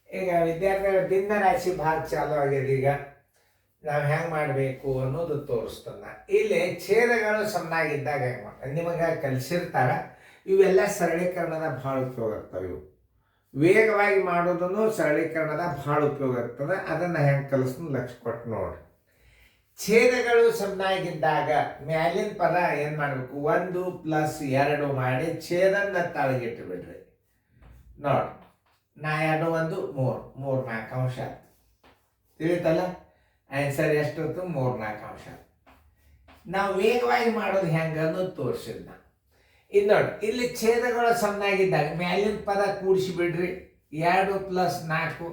ಈಗ ವಿದ್ಯಾರ್ಥಿಗಳ ಭಿನ್ನ ರಾಶಿ ಭಾಗ ಚಾಲು ಆಗ್ಯದ. ಈಗ ನಾವು ಹೆಂಗೆ ಮಾಡಬೇಕು ಅನ್ನೋದು ತೋರಿಸ್ತಾನ. ಇಲ್ಲಿ ಛೇದಗಳು ಸಣ್ಣಾಗಿದ್ದಾಗ ಹೆಂಗೆ ಮಾಡ್ತಾರೆ ನಿಮಗೆ ಕಲಿಸಿರ್ತಾರ. ಇವೆಲ್ಲ ಸರಳೀಕರಣದ ಭಾಳ ಉಪಯೋಗ ಆಗ್ತವೆ. ಇವು ವೇಗವಾಗಿ ಮಾಡೋದನ್ನು ಸರಳೀಕರಣದ ಭಾಳ ಉಪಯೋಗ ಆಗ್ತದೆ. ಅದನ್ನು ಹೆಂಗೆ ಕಲಿಸ್ತು ಲಕ್ಷ್ಯ ಕೊಟ್ಟು ನೋಡ್ರಿ. ಛೇದಗಳು ಸಣ್ಣಾಗಿದ್ದಾಗ ಮ್ಯಾಲಿನ ಪದ ಏನು ಮಾಡಬೇಕು, 1 + 2 ಮಾಡಿ ಛೇದನ್ನ ತಳಗಿಟ್ಟು ಬಿಡ್ರಿ. ನೋಡಿ, ನಾ 2 1 3 3 4 ಅಂಶ ತಿಳಿತಲ್ಲ. ಆನ್ಸರ್ ಎಷ್ಟಿತ್ತು? 3 4 ಅಂಶ. ನಾವು ವೇಗವಾಗಿ ಮಾಡೋದು ಹೆಂಗೆ ಅನ್ನೋದು ತೋರಿಸಿದ್ನ. ಇನ್ನು ನೋಡಿ, ಇಲ್ಲಿ ಛೇದಗಳು ಸಣ್ಣಾಗಿದ್ದಾಗ ಮ್ಯಾಲಿನ ಪದ ಕೂಡಿಸಿ ಬಿಡ್ರಿ. 2 + 4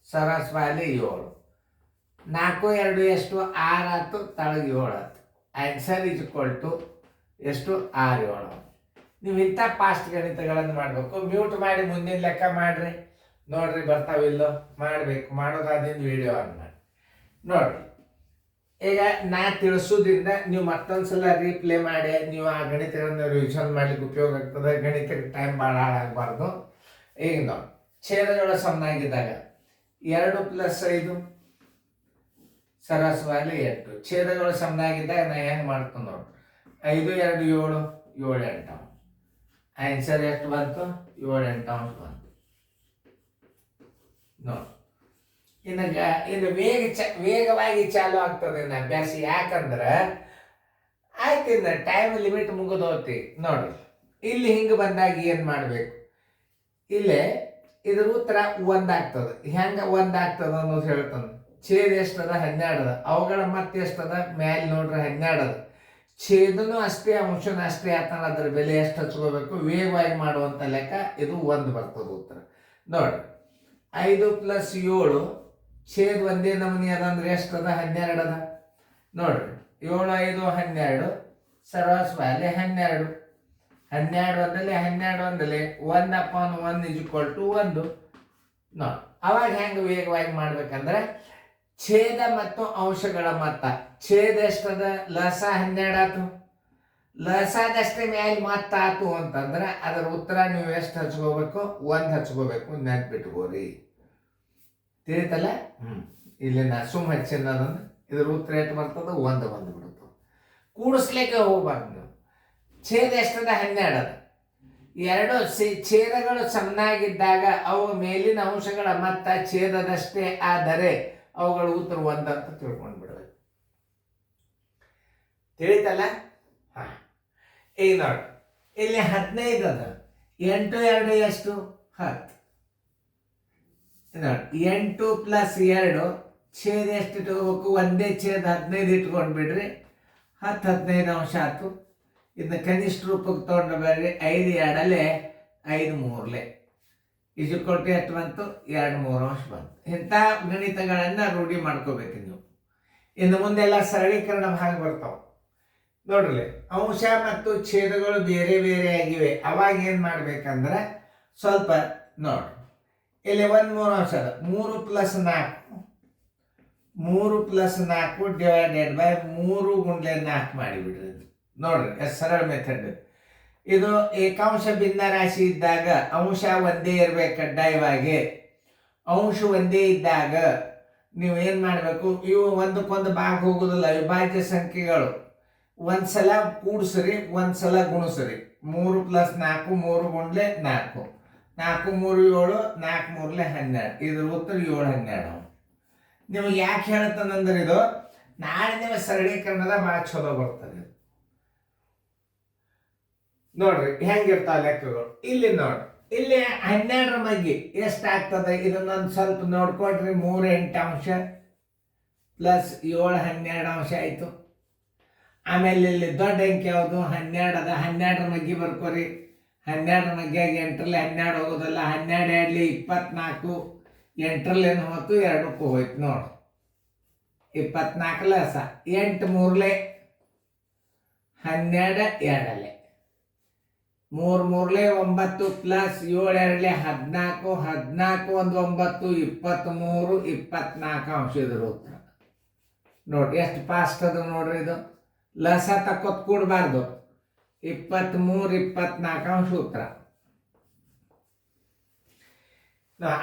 ಸರಸ್ವಾಲಿ 7. 4 2 ಎಷ್ಟು? 6 ಆಯ್ತು. ತಳಗೆ 7 ಆಯ್ತು. ಆನ್ಸರ್ ಎಷ್ಟು? 6 7. ನೀವು ಇಂಥ ಪಾಸ್ಟ್ ಗಣಿತಗಳನ್ನು ಮಾಡಬೇಕು. ಮ್ಯೂಟ್ ಮಾಡಿ ಮುಂದಿನ ಲೆಕ್ಕ ಮಾಡಿರಿ. ನೋಡ್ರಿ ಬರ್ತಾವಿಲ್ಲೋ ಮಾಡಬೇಕು. ಮಾಡೋದಾದಿಂದ ವಿಡಿಯೋ ಆನ್ ಮಾಡಿ ನೋಡ್ರಿ. ಈಗ ನಾ ತಿಳಿಸೋದ್ರಿಂದ ನೀವು ಮತ್ತೊಂದ್ಸಲ ರೀಪ್ಲೇ ಮಾಡಿ ನೀವು ಆ ಗಣಿತಗಳನ್ನು ರಿವಿಷನ್ ಮಾಡ್ಲಿಕ್ಕೆ ಉಪಯೋಗ ಆಗ್ತದೆ. ಗಣಿತಕ್ಕೆ ಟೈಮ್ ಭಾಳ ಹಾಳಾಗಬಾರ್ದು. ಈಗ ನೋಡಿ, ಛೇದಗಳ ಸಣ್ಣಾಗಿದ್ದಾಗ 2 + 5 ಸರಸ್ವಾಲಿ 8. ಛೇದಗಳು ಸಣ್ಣಾಗಿದ್ದಾಗ ನಾ ಹೆಂಗೆ ಮಾಡ್ತೀನಿ ನೋಡಿ. 5 2 7 7 8 ಆನ್ಸರ್ ಎಷ್ಟು ಬಂತು? 7 8 ಅಂಶ ಬಂತು ನೋಡಿ. ಇನ್ನು ವೇಗವಾಗಿ ಚಾಲು ಆಗ್ತದೆ ಇನ್ನು ಅಭ್ಯಾಸ. ಯಾಕಂದ್ರೆ ಆಯ್ತು, ಇನ್ನು ಟೈಮ್ ಲಿಮಿಟ್ ಮುಗಿದೋತಿ ನೋಡ್ರಿ. ಇಲ್ಲಿ ಹಿಂಗೆ ಬಂದಾಗ ಏನು ಮಾಡಬೇಕು? ಇಲ್ಲೇ ಇದ್ರ ಉತ್ತರ 1 ಆಗ್ತದೆ. ಹೆಂಗೆ 1 ಆಗ್ತದೆ ಅನ್ನೋದು ಹೇಳ್ತಾನೆ. ಛೇದ ಎಷ್ಟದ? 12 ಅದ. ಅವುಗಳ ಮತ್ತೆ ಎಷ್ಟದ? ಮ್ಯಾಲೆ ನೋಡ್ರಿ 12 ಅದ. ಛೇದನೂ ಅಷ್ಟೇ, ಅಂಶನೂ ಅಷ್ಟೇ ಆತನ. ಅದ್ರ ಬೆಲೆ ಎಷ್ಟು ಹಚ್ಕೋಬೇಕು? ವೇಗವಾಗಿ ಮಾಡುವಂಥ ಲೆಕ್ಕ ಇದು 1 ಬರ್ತದೆ ಉತ್ತರ ನೋಡ್ರಿ. 5 + 7 ಛೇದ ಒಂದೇ ನಮೂನಿ ಅದಂದ್ರೆ ಎಷ್ಟದ? 12 ಅದ ನೋಡ್ರಿ. 7 5 12 ಸರಸ್ವಾಲಿ 12. 12 ಒಂದಲ್ಲಿ 12 ಒಂದಲ್ಲಿ 1/1 = 1 ನೋಡಿ. ಅವಾಗ ಹೆಂಗೆ ವೇಗವಾಗಿ ಮಾಡ್ಬೇಕಂದ್ರೆ ಛೇದ ಮತ್ತು ಅಂಶಗಳ ಮೊತ್ತ. ಛೇದ ಎಷ್ಟದ? ಲಸ 12 ಆತು. ಲಸದಷ್ಟೇ ಮ್ಯಾಲೆ ಮತ್ತ ಆತು ಅಂತಂದ್ರೆ ಅದರ ಉತ್ತರ ನೀವು ಎಷ್ಟು ಹಚ್ಕೋಬೇಕು? 1 ಹಚ್ಕೋಬೇಕು. ನೆನ್ಪಿಟ್ಕೋರಿ. ತಿಳಿತಲ್ಲ? ಇಲ್ಲಿ ನಾ ಸುಮ್ ಹಚ್ಚಿನದನ್ನು ಇದ್ರ ಉತ್ತರ ಎಷ್ಟು ಬರ್ತದ? 1 ಬಂದ್ಬಿಡ್ತು. ಕೂಡಿಸ್ಲಿಕ್ಕೆ ಹೋಗ್ಬಾರ್ದು ನೀವು. ಛೇದ ಎಷ್ಟದ? 12 ಅದ. 2 ಛೇದಗಳು ಸಣ್ಣಾಗಿದ್ದಾಗ ಅವು ಮೇಲಿನ ಅಂಶಗಳ ಮೊತ್ತ ಛೇದದಷ್ಟೇ ಆದರೆ ಅವುಗಳ ಉತ್ತರ 1 ಅಂತ ತಿಳ್ಕೊಂಡು ಬಿಡಬೇಕು. ತಿಳಿತಲ್ಲ? ಹಾಂ, ಈಗ ನೋಡಿ, ಇಲ್ಲಿ 15 ಅದ. 8 2 ಎಷ್ಟು? 10 ನೋಡಿ. 8 + 2 ಛೇದ ಎಷ್ಟು ಇಟ್ಕೋಬೇಕು? ಒಂದೇ ಛೇದ 15 ಇಟ್ಕೊಂಡು ಬಿಡ್ರಿ. 10 15 ಅಂಶ ಆಯ್ತು. ಇದನ್ನ ಕನಿಷ್ಠ ರೂಪಕ್ಕೆ ತೊಗೊಂಡು ಬರ್ರಿ. 5 2 5 3 ಎಷ್ಟು ಬಂತು? 2 3 ಅಂಶ ಬಂತು. ಇಂಥ ಗಣಿತಗಳನ್ನು ರೂಢಿ ಮಾಡ್ಕೋಬೇಕು ನೀವು. ಇನ್ನು ಮುಂದೆಲ್ಲ ಸರಳೀಕರಣ ಭಾಗ ಬರ್ತಾವೆ ನೋಡ್ರಿ. ಅಂಶ ಮತ್ತು ಛೇದಗಳು ಬೇರೆ ಬೇರೆ ಆಗಿವೆ. ಅವಾಗ ಏನು ಮಾಡ್ಬೇಕಂದ್ರೆ ಸ್ವಲ್ಪ ನೋಡ್ರಿ. ಇಲ್ಲಿ 1 3 ಅಂಶ ಅದ. 3 + 4 3 + 4 ಡಿವೈಡೆಡ್ ಬೈ 3 × 4 ಮಾಡಿಬಿಡ್ರಿ. ನೋಡ್ರಿ ಎಷ್ಟು ಸರಳ ಮೆಥಡ್ ಇದು. ಏಕಾಂಶ ಭಿನ್ನ ರಾಶಿ ಇದ್ದಾಗ ಅಂಶ ಒಂದೇ ಇರ್ಬೇಕು ಕಡ್ಡಾಯವಾಗಿ. ಅಂಶ ಒಂದೇ ಇದ್ದಾಗ ನೀವು ಏನು ಮಾಡಬೇಕು? ಇವು ಒಂದಕ್ಕೊಂದು ಭಾಗ ಹೋಗೋದಿಲ್ಲ. ಅವಿಭಾಜ್ಯ ಸಂಖ್ಯೆಗಳು ಒಂದ್ಸಲ ಕೂಡಿಸ್ರಿ, ಒಂದ್ಸಲ ಗುಣಿಸ್ರಿ. 3 + 4 3 × 4 4 3 7 4 3 12. ಇದ್ರ ಉತ್ತರ 7 12. ನಿಮಗೆ ಯಾಕೆ ಹೇಳ್ತಾನಂದ್ರೆ ಇದು ನಾಳೆ ನಿಮ್ಮ ಸರಳೀಕರಣದ ಭಾಳ ಚಲೋ ಬರ್ತದೆ ನೋಡ್ರಿ. ಹೆಂಗಿರ್ತಾವ ಲೆಕ್ಕಗಳು ಇಲ್ಲಿ ನೋಡ್ರಿ. ಇಲ್ಲಿ 12ರ ಮಗ್ಗಿ ಎಷ್ಟಾಗ್ತದೆ? ಇದನ್ನೊಂದು ಸ್ವಲ್ಪ ನೋಡ್ಕೊಡ್ರಿ. 3 8 ಅಂಶ + 7 12 ಅಂಶ ಆಯಿತು. ಆಮೇಲೆ ಇಲ್ಲಿ ದೊಡ್ಡ ಅಂಕೆ ಯಾವುದು? 12 ಅದ. 12ರ ಮಗ್ಗಿ ಬರ್ಕೋರಿ. 12ರ ಮಗ್ಗಿಯಾಗಿ 8ರಲ್ಲಿ 12 ಹೋಗೋದಲ್ಲ. 12 2 24 8ರಲ್ಲೇನು ಹೋಯ್ತು? 2ಕ್ಕೂ ಹೋಯ್ತು ನೋಡಿ. 24 ಲಸ 8 3 12 2 3 3 9 + 7 2 14 14 1 9 23 24 ಅಂಶ ಇದ್ರ ಉತ್ತರ ನೋಡಿ. ಎಷ್ಟು ಫಾಸ್ಟ್ ಅದು ನೋಡ್ರಿ. ಇದು ಲಸ ತಕ್ಕೊತ್ ಕೂಡಬಾರ್ದು. 23 24 ಅಂಶ ಉತ್ತರ.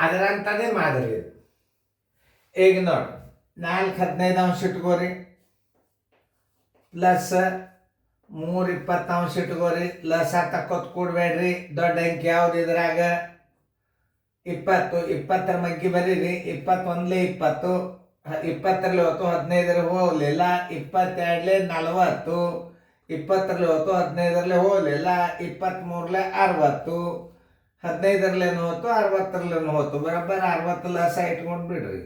ಅದರಂಥದ್ದೇ ಮಾದರಿ ಇದು. ಈಗ ನೋಡಿ 4 15 ಇಟ್ಕೋರಿ, ಪ್ಲಸ್ 3 20 ಇಟ್ಕೋರಿ. ಲಸ ತಕ್ಕೊತ್ ಕೂಡ್ಬೇಡ್ರಿ, ದೊಡ್ಡ ಅಂಕಿ ಯಾವ್ದು ಇದ್ರಾಗ 20. 20ರ ಮಗ್ಗಿ ಬರೀರಿ. 21 20, 20ರಲ್ಲಿ 10, 15ರಲ್ಲಿ ಹೋಗ್ಲಿಲ್ಲ. 22 40, 20ರಲ್ಲಿ 10, 15ರಲ್ಲಿ ಹೋಗ್ಲಿಲ್ಲ. 23 60, 15ರಲ್ಲಿ 10, 60ರಲ್ಲಿ 10, ಬರೋಬ್ಬರ 60 ಲಸ ಇಟ್ಕೊಂಡು ಬಿಡ್ರಿ.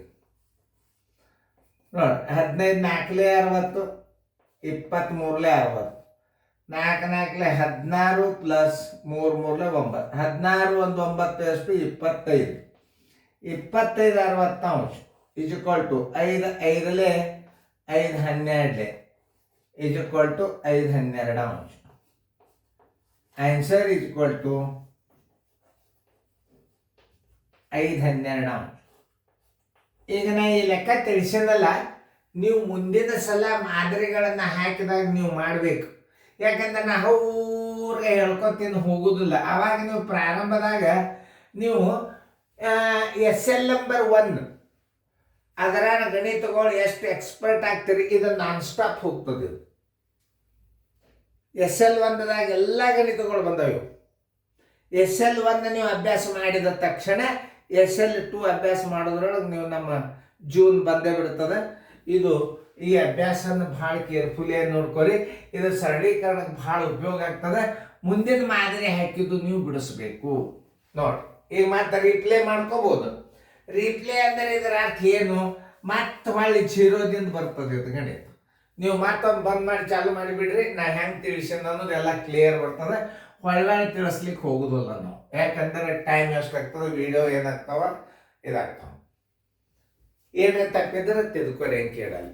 ನೋಡಿ 15 4 60, 23 60, 4 4 16 ಪ್ಲಸ್ 3 3 9. 16 1 9 ಎಷ್ಟು? 25. 25 60 ಇಸ್ ಈಕ್ವಲ್ ಟು 5 5ಲೆ 5 12 is equal to 5 12. Answer is equal to 5 12. ಈಗ ನಾ ಈ ಲೆಕ್ಕ ತಿಳಿಸಿದಲ್ಲ, ನೀವು ಮುಂದಿನ ಸಲ ಮಾದರಿಗಳನ್ನು ಹಾಕಿದಾಗ ನೀವು ಮಾಡಬೇಕು. ಯಾಕಂದ್ರೆ ನಾ ಅವ್ರಿಗೆ ಹೇಳ್ಕೊತೀನಿ ಹೋಗುದಿಲ್ಲ. ಆವಾಗ ನೀವು ಪ್ರಾರಂಭದಾಗ ನೀವು SL ನಂಬರ್ 1 ಅದರ ಗಣಿತಗಳು ಎಷ್ಟು ಎಕ್ಸ್ಪರ್ಟ್ ಆಗ್ತೀರಿ, ಇದು ನಾನ್ ಸ್ಟಾಪ್ ಹೋಗ್ತದೆ. SL 1ದಾಗ ಎಲ್ಲ ಗಣಿತಗಳು ಬಂದವು. SL 1 ನೀವು ಅಭ್ಯಾಸ ಮಾಡಿದ ತಕ್ಷಣ SL 2 ಅಭ್ಯಾಸ ಮಾಡೋದ್ರೊಳಗೆ ನೀವು ನಮ್ಮ ಜೂನ್ ಬಂದೇ ಬಿಡ್ತದೆ. ಇದು ಈ ಅಭ್ಯಾಸನ ಭಾಳ ಕೇರ್ಫುಲಿಯಾಗಿ ನೋಡ್ಕೊರಿ. ಇದು ಸರಳೀಕರಣಕ್ಕೆ ಭಾಳ ಉಪಯೋಗ ಆಗ್ತದೆ. ಮುಂದಿನ ಮಾದರಿ ಹಾಕಿದ್ದು ನೀವು ಬಿಡಿಸ್ಬೇಕು. ನೋಡಿ ಈಗ ಮತ್ತೆ ರೀಪ್ಲೇ ಮಾಡ್ಕೋಬಹುದು. ರೀಪ್ಲೇ ಅಂದರೆ ಇದರ ಅರ್ಥ ಏನು? ಮತ್ತೆ ಹೊಳ್ಳಿ 0ದಿಂದ ಬರ್ತದೆ ಇದು ಗಣಿತ. ನೀವು ಮತ್ತೊಂದು ಬಂದ್ ಮಾಡಿ ಚಾಲು ಮಾಡಿಬಿಡ್ರಿ. ನಾ ಹೆಂಗೆ ತಿಳಿಸಿದ ಅನ್ನೋದು ಎಲ್ಲ ಕ್ಲಿಯರ್ ಬರ್ತದೆ. ಹೊಳ್ಳಿ ತಿಳಿಸ್ಲಿಕ್ಕೆ ಹೋಗುದಿಲ್ಲ ನಾವು. ಯಾಕಂದ್ರೆ ಟೈಮ್ ಎಷ್ಟಾಗ್ತದೆ, ವಿಡಿಯೋ ಏನಾಗ್ತಾವ ಇದಾಗ್ತಾವ. ಏನೇ ತಪ್ಪಿದ್ರೆ ತಿದ್ಕೊರಿ, ಹೆಂಗೆ ಕೇಳಲ್ಲ.